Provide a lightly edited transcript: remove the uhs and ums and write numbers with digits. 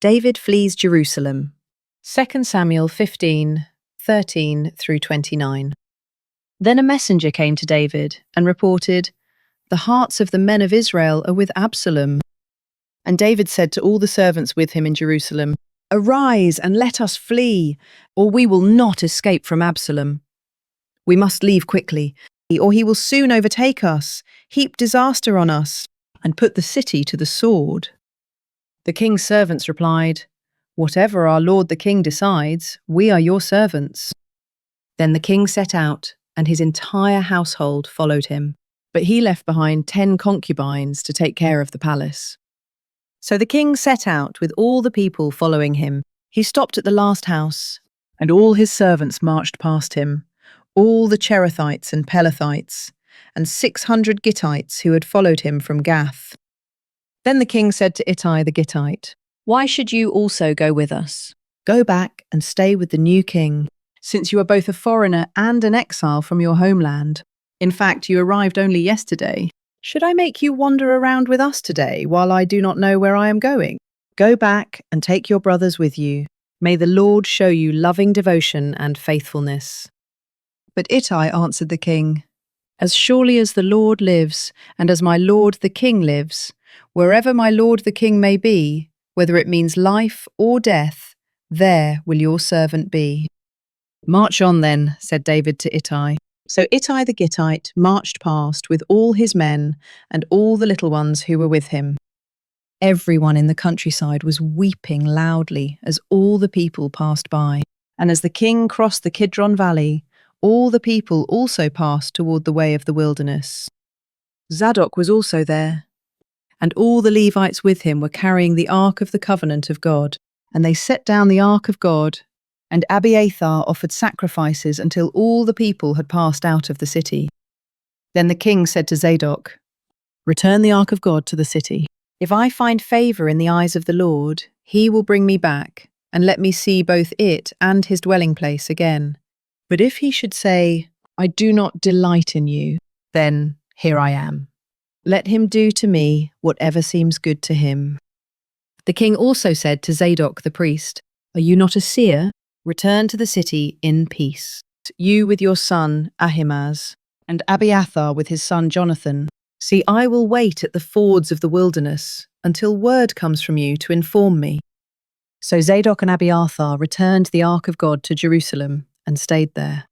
David flees Jerusalem. 2 Samuel 15:13-29. Then a messenger came to David and reported, "The hearts of the men of Israel are with Absalom." And David said to all the servants with him in Jerusalem, "Arise and let us flee, or we will not escape from Absalom. We must leave quickly, or he will soon overtake us, heap disaster on us, and put the city to the sword." The king's servants replied, "Whatever our lord the king decides, we are your servants." Then the king set out, and his entire household followed him. But he left behind 10 concubines to take care of the palace. So the king set out with all the people following him. He stopped at the last house, and all his servants marched past him, all the Cherethites and Pelethites, and 600 Gittites who had followed him from Gath. Then the king said to Ittai the Gittite, "Why should you also go with us? Go back and stay with the new king, since you are both a foreigner and an exile from your homeland. In fact, you arrived only yesterday. Should I make you wander around with us today while I do not know where I am going? Go back and take your brothers with you. May the Lord show you loving devotion and faithfulness." But Ittai answered the king, "As surely as the Lord lives, and as my lord the king lives, wherever my lord the king may be, whether it means life or death, there will your servant be." "March on then," said David to Ittai. So Ittai the Gittite marched past with all his men and all the little ones who were with him. Everyone in the countryside was weeping loudly as all the people passed by. And as the king crossed the Kidron Valley, all the people also passed toward the way of the wilderness. Zadok was also there, and all the Levites with him were carrying the Ark of the Covenant of God. And they set down the Ark of God, and Abiathar offered sacrifices until all the people had passed out of the city. Then the king said to Zadok, "Return the Ark of God to the city. If I find favor in the eyes of the Lord, he will bring me back, and let me see both it and his dwelling place again. But if he should say, 'I do not delight in you,' then here I am. Let him do to me whatever seems good to him." The king also said to Zadok the priest, "Are you not a seer? Return to the city in peace, you with your son Ahimaaz, and Abiathar with his son Jonathan. See, I will wait at the fords of the wilderness until word comes from you to inform me." So Zadok and Abiathar returned the Ark of God to Jerusalem and stayed there.